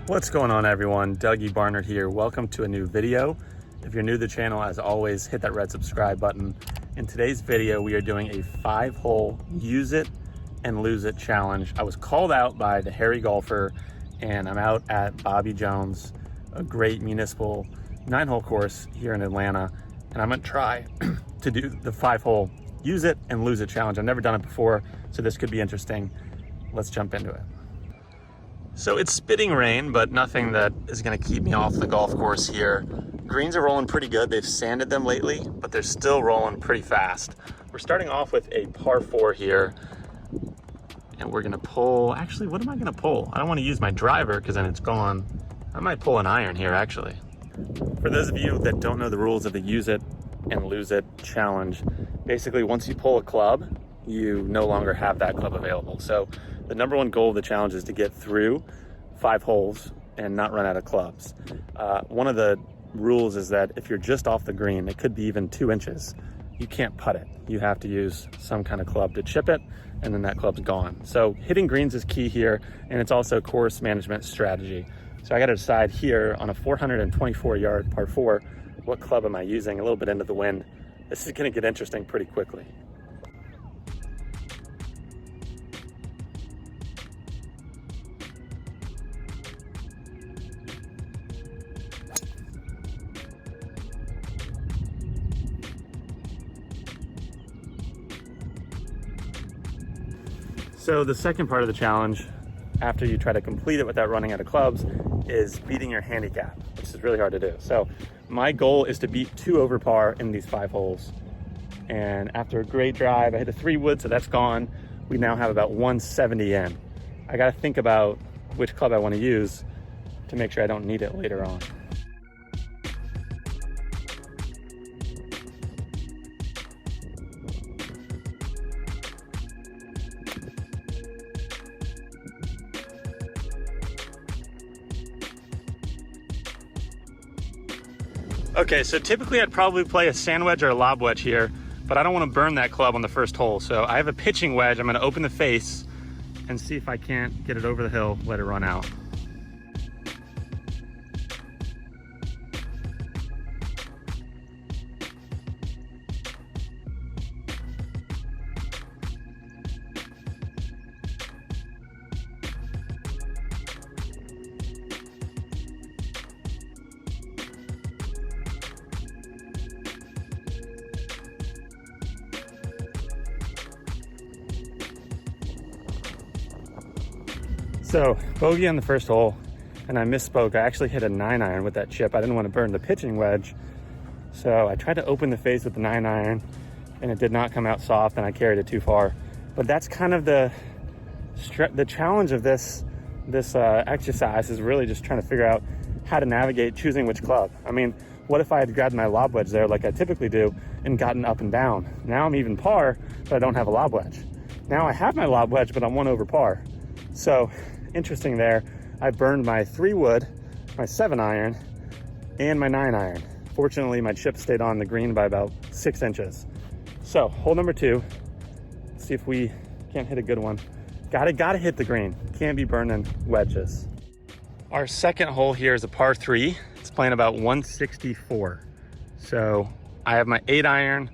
What's going on, everyone? Dougie Barnard here. Welcome to a new video. If you're new to the channel, as always, hit that red subscribe button. In today's video, we are doing a 5-hole use it and lose it challenge. I was called out by the Hairy Golfer, and I'm out at Bobby Jones, a great municipal 9-hole course here in Atlanta, and I'm gonna try to do the 5-hole use it and lose it challenge. I've never done it before, so this could be interesting. Let's jump into it. So it's spitting rain, but nothing that is gonna keep me off the golf course here. Greens are rolling pretty good. They've sanded them lately, but they're still rolling pretty fast. We're starting off with a par 4 here, and we're gonna pull, actually, what am I gonna pull? I don't wanna use my driver because then it's gone. I might pull an iron here, actually. For those of you that don't know the rules of the use it and lose it challenge, basically once you pull a club, you no longer have that club available. So the number one goal of the challenge is to get through 5 holes and not run out of clubs. One of the rules is that if you're just off the green, it could be even 2 inches, you can't putt it. You have to use some kind of club to chip it, and then that club's gone. So hitting greens is key here, and it's also course management strategy. So I got to decide here on a 424-yard par 4, what club am I using? A little bit into the wind. This is going to get interesting pretty quickly. So the second part of the challenge, after you try to complete it without running out of clubs, is beating your handicap, which is really hard to do. So my goal is to beat 2 over par in these 5 holes. And after a great drive, I hit a 3-wood, so that's gone. We now have about 170 in. I gotta think about which club I wanna use to make sure I don't need it later on. Okay, so typically I'd probably play a sand wedge or a lob wedge here, but I don't want to burn that club on the first hole. So I have a pitching wedge. I'm going to open the face and see if I can't get it over the hill, let it run out. So bogey on the first hole, and I misspoke. I actually hit a 9-iron with that chip. I didn't want to burn the pitching wedge. So I tried to open the face with the 9-iron, and it did not come out soft, and I carried it too far. But that's kind of the challenge of this exercise, is really just trying to figure out how to navigate choosing which club. I mean, what if I had grabbed my lob wedge there like I typically do and gotten up and down? Now I'm even par, but I don't have a lob wedge. Now I have my lob wedge, but I'm 1 over par. So interesting there. I burned my 3-wood, my 7-iron, and my 9-iron. Fortunately, my chip stayed on the green by about 6 inches. So hole number 2, let's see if we can't hit a good one. Gotta hit the green. Can't be burning wedges. Our second hole here is a par 3. It's playing about 164. So I have my 8-iron.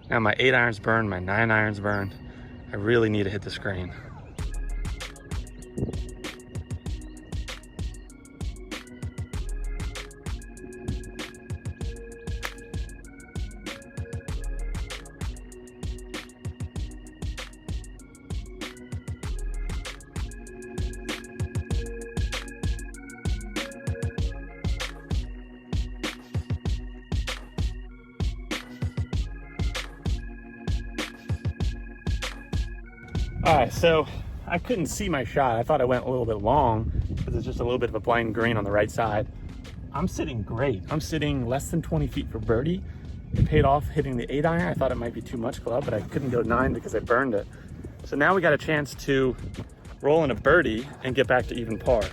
Now my 8-iron's burned, my 9-iron's burned. I really need to hit this green. All right, so I couldn't see my shot. I thought I went a little bit long because it's just a little bit of a blind green on the right side. I'm sitting great. I'm sitting less than 20 feet for birdie. It paid off hitting the 8-iron. I thought it might be too much club, but I couldn't go 9 because I burned it. So now we got a chance to roll in a birdie and get back to even par.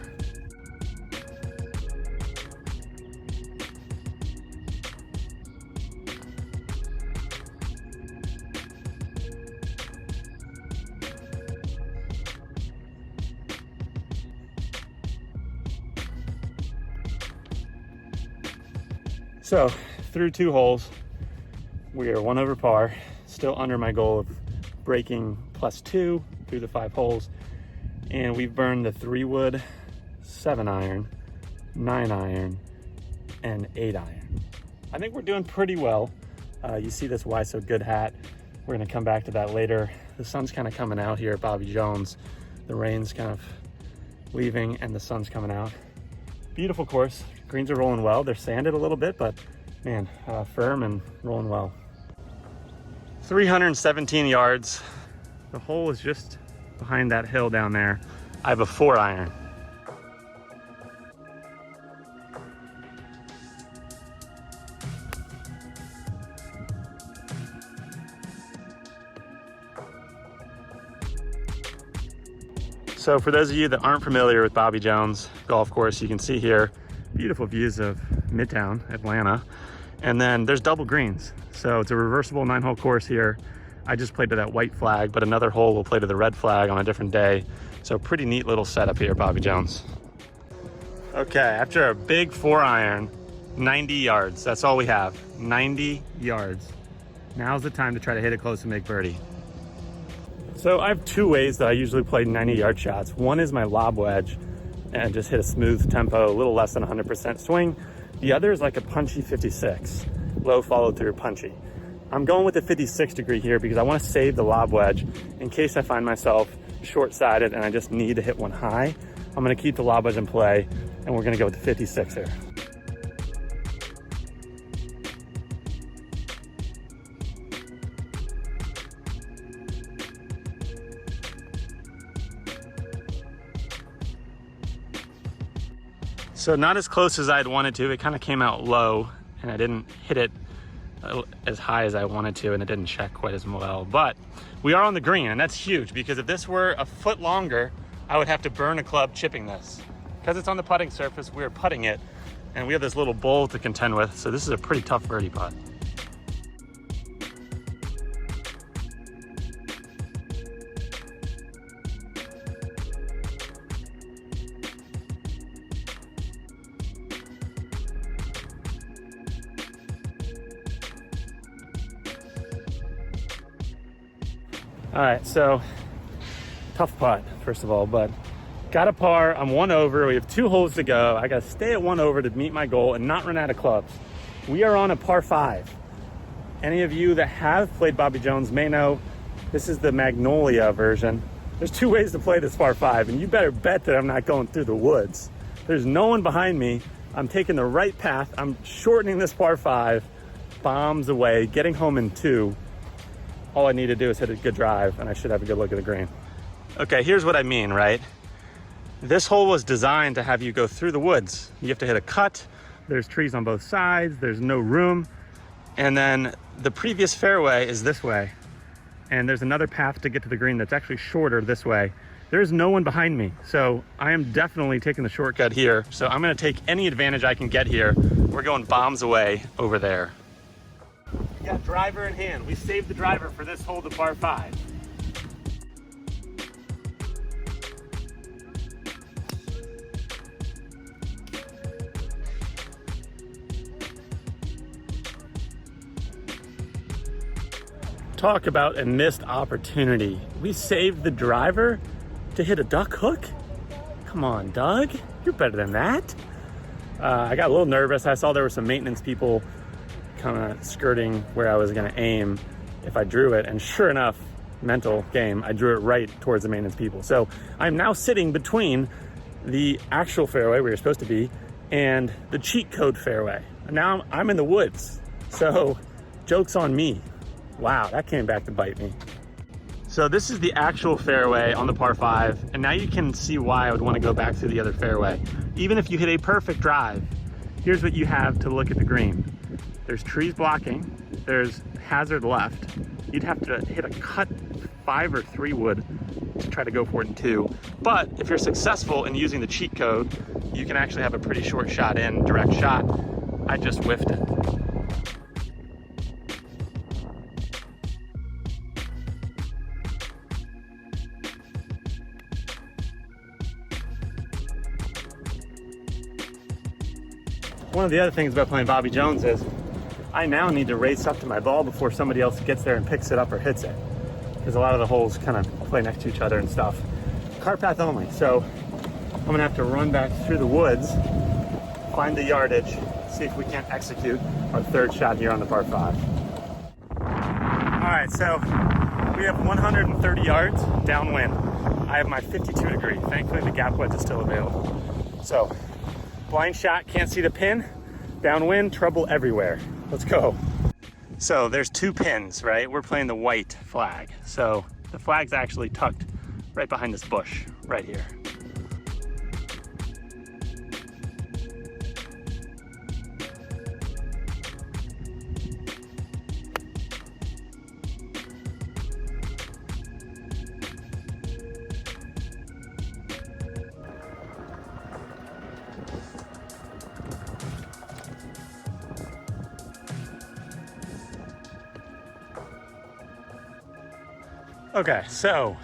So through 2 holes, we are 1 over par, still under my goal of breaking +2 through the 5 holes. And we've burned the 3-wood, 7-iron, 9-iron, and 8-iron. I think we're doing pretty well. You see this Why So Good hat. We're gonna come back to that later. The sun's kind of coming out here at Bobby Jones. The rain's kind of leaving and the sun's coming out. Beautiful course. Greens are rolling well. They're sanded a little bit, but man, firm and rolling well. 317 yards. The hole is just behind that hill down there. I have a 4-iron. So for those of you that aren't familiar with Bobby Jones golf course, you can see here beautiful views of Midtown, Atlanta. And then there's double greens. So it's a reversible 9-hole course here. I just played to that white flag, but another hole will play to the red flag on a different day. So pretty neat little setup here, Bobby Jones. Okay, after a big 4-iron, 90 yards. That's all we have, 90 yards. Now's the time to try to hit it close and make birdie. So I have 2 ways that I usually play 90-yard shots. One is my lob wedge and just hit a smooth tempo, a little less than 100% swing. The other is like a punchy 56, low follow through punchy. I'm going with the 56 degree here because I want to save the lob wedge in case I find myself short-sided and I just need to hit one high. I'm going to keep the lob wedge in play and we're going to go with the 56 here. So not as close as I'd wanted to. It kind of came out low and I didn't hit it as high as I wanted to and it didn't check quite as well. But we are on the green and that's huge because if this were a foot longer, I would have to burn a club chipping this. Because it's on the putting surface, we're putting it and we have this little bowl to contend with. So this is a pretty tough birdie putt. All right, so tough putt, first of all, but got a par. I'm 1 over. We have 2 holes to go. I got to stay at 1 over to meet my goal and not run out of clubs. We are on a par 5. Any of you that have played Bobby Jones may know this is the Magnolia version. There's 2 ways to play this par 5, and you better bet that I'm not going through the woods. There's no one behind me. I'm taking the right path. I'm shortening this par 5, bombs away, getting home in 2. All I need to do is hit a good drive and I should have a good look at the green. Okay, here's what I mean, right? This hole was designed to have you go through the woods. You have to hit a cut. There's trees on both sides. There's no room. And then the previous fairway is this way. And there's another path to get to the green that's actually shorter this way. There's no one behind me. So I am definitely taking the shortcut here. So I'm gonna take any advantage I can get here. We're going bombs away over there. We got driver in hand. We saved the driver for this hole, the par 5. Talk about a missed opportunity. We saved the driver to hit a duck hook? Come on, Doug. You're better than that. I got a little nervous. I saw there were some maintenance people kind of skirting where I was going to aim if I drew it, and sure enough, mental game, I drew it right towards the maintenance people. So I'm now sitting between the actual fairway where you're supposed to be and the cheat code fairway. Now I'm in the woods, so joke's on me. Wow, that came back to bite me. So this is the actual fairway on the par 5, and now you can see why I would want to go back through the other fairway. Even if you hit a perfect drive, here's what you have to look at the green. There's trees blocking, there's hazard left. You'd have to hit a cut 5 or 3 wood to try to go for it in 2. But if you're successful in using the cheat code, you can actually have a pretty short shot in, direct shot. I just whiffed it. One of the other things about playing Bobby Jones is I now need to race up to my ball before somebody else gets there and picks it up or hits it. Because a lot of the holes kind of play next to each other and stuff. Cart path only, so I'm gonna have to run back through the woods, find the yardage, see if we can't execute our third shot here on the par 5. All right, so we have 130 yards downwind. I have my 52 degree. Thankfully, the gap wedge is still available. So, blind shot, can't see the pin. Downwind, trouble everywhere. Let's go. So there's 2 pins, right? We're playing the white flag. So the flag's actually tucked right behind this bush, right here. Okay, so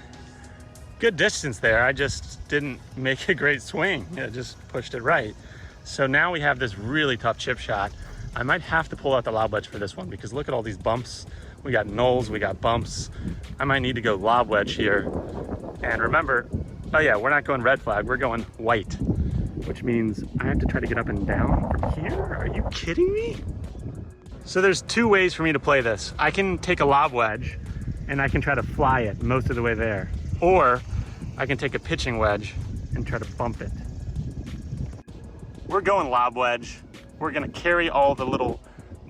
good distance there. I just didn't make a great swing. I just pushed it right. So now we have this really tough chip shot. I might have to pull out the lob wedge for this one because look at all these bumps. We got knolls, we got bumps. I might need to go lob wedge here. And remember, oh yeah, we're not going red flag, we're going white, which means I have to try to get up and down from here. Are you kidding me? So there's 2 ways for me to play this. I can take a lob wedge and I can try to fly it most of the way there. Or I can take a pitching wedge and try to bump it. We're going lob wedge. We're gonna carry all the little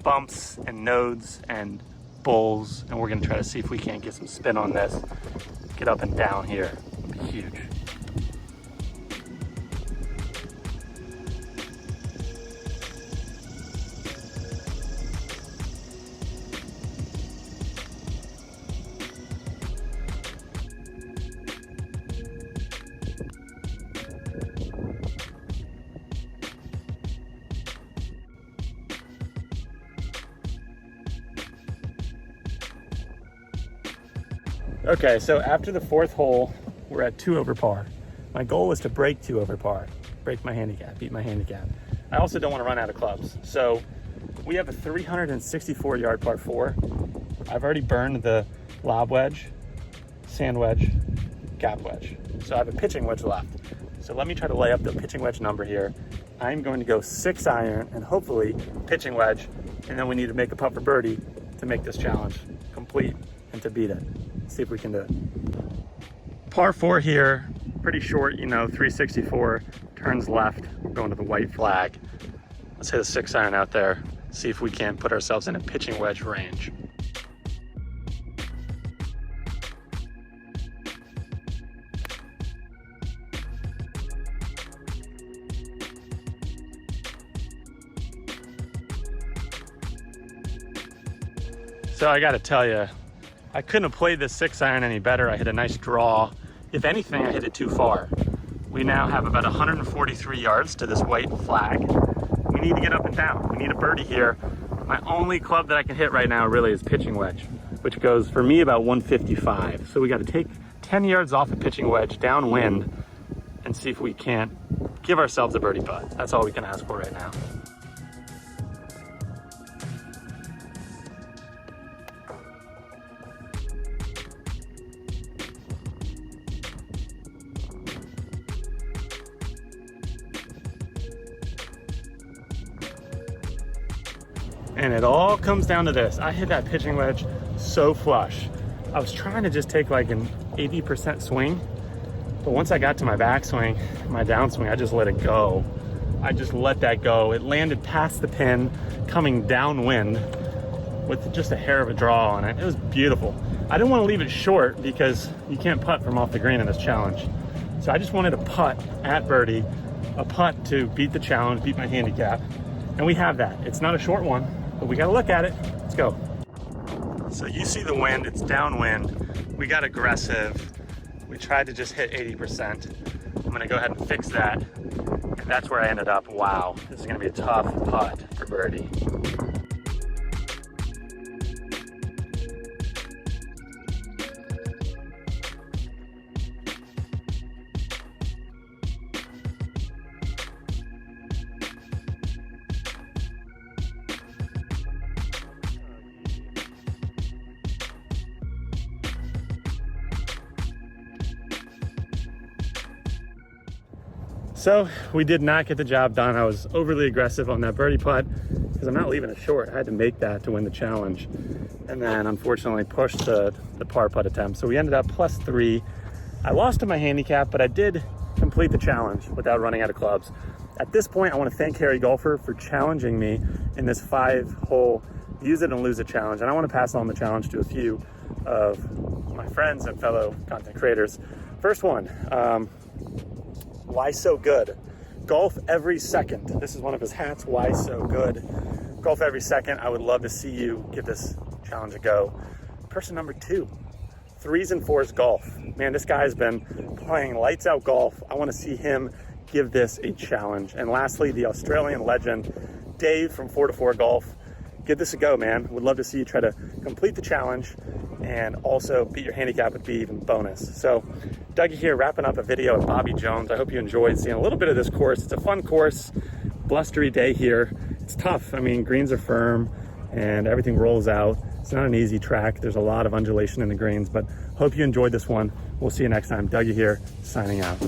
bumps and nodes and bowls, and we're gonna try to see if we can't get some spin on this. Get up and down here, it'll be huge. Okay, so after the 4th hole, we're at 2 over par. My goal was to break 2 over par, break my handicap, beat my handicap. I also don't want to run out of clubs. So we have a 364 yard par 4. I've already burned the lob wedge, sand wedge, gap wedge. So I have a pitching wedge left. So let me try to lay up the pitching wedge number here. I'm going to go 6 iron and hopefully pitching wedge, and then we need to make a putt for birdie to make this challenge complete and to beat it. See if we can do it. Par 4 here, pretty short, you know, 364, turns left. We're going to the white flag. Let's hit a 6 iron out there, see if we can put ourselves in a pitching wedge range. So I gotta tell you, I couldn't have played this 6 iron any better. I hit a nice draw. If anything, I hit it too far. We now have about 143 yards to this white flag. We need to get up and down. We need a birdie here. My only club that I can hit right now really is pitching wedge, which goes for me about 155. So we got to take 10 yards off a pitching wedge downwind and see if we can't give ourselves a birdie putt. That's all we can ask for right now. And it all comes down to this. I hit that pitching wedge so flush. I was trying to just take like an 80% swing, but once I got to my backswing, my downswing, I just let it go. I just let that go. It landed past the pin, coming downwind with just a hair of a draw on it. It was beautiful. I didn't want to leave it short because you can't putt from off the green in this challenge. So I just wanted a putt at birdie, a putt to beat the challenge, beat my handicap. And we have that. It's not a short one, but we got to look at it. Let's go. So you see the wind, it's downwind. We got aggressive. We tried to just hit 80%. I'm gonna go ahead and fix that. And that's where I ended up. Wow, this is gonna be a tough putt for birdie. So we did not get the job done. I was overly aggressive on that birdie putt because I'm not leaving it short. I had to make that to win the challenge. And then unfortunately pushed the par putt attempt. So we ended up +3. I lost to my handicap, but I did complete the challenge without running out of clubs. At this point, I want to thank Harry Golfer for challenging me in this 5-hole use it and lose it challenge. And I want to pass on the challenge to a few of my friends and fellow content creators. First one, why so good? Golf every second. This is one of his hats, why so good? Golf every second. I would love to see you give this challenge a go. Person number 2, 3s and 4s golf. Man, this guy's been playing lights out golf. I want to see him give this a challenge. And lastly, the Australian legend, Dave from 4to4 Golf. Give this a go, man. Would love to see you try to complete the challenge and also beat your handicap with B even bonus. So Dougie here, wrapping up a video at Bobby Jones. I hope you enjoyed seeing a little bit of this course. It's a fun course, blustery day here. It's tough. I mean, greens are firm and everything rolls out. It's not an easy track. There's a lot of undulation in the greens, but hope you enjoyed this one. We'll see you next time. Dougie here, signing out.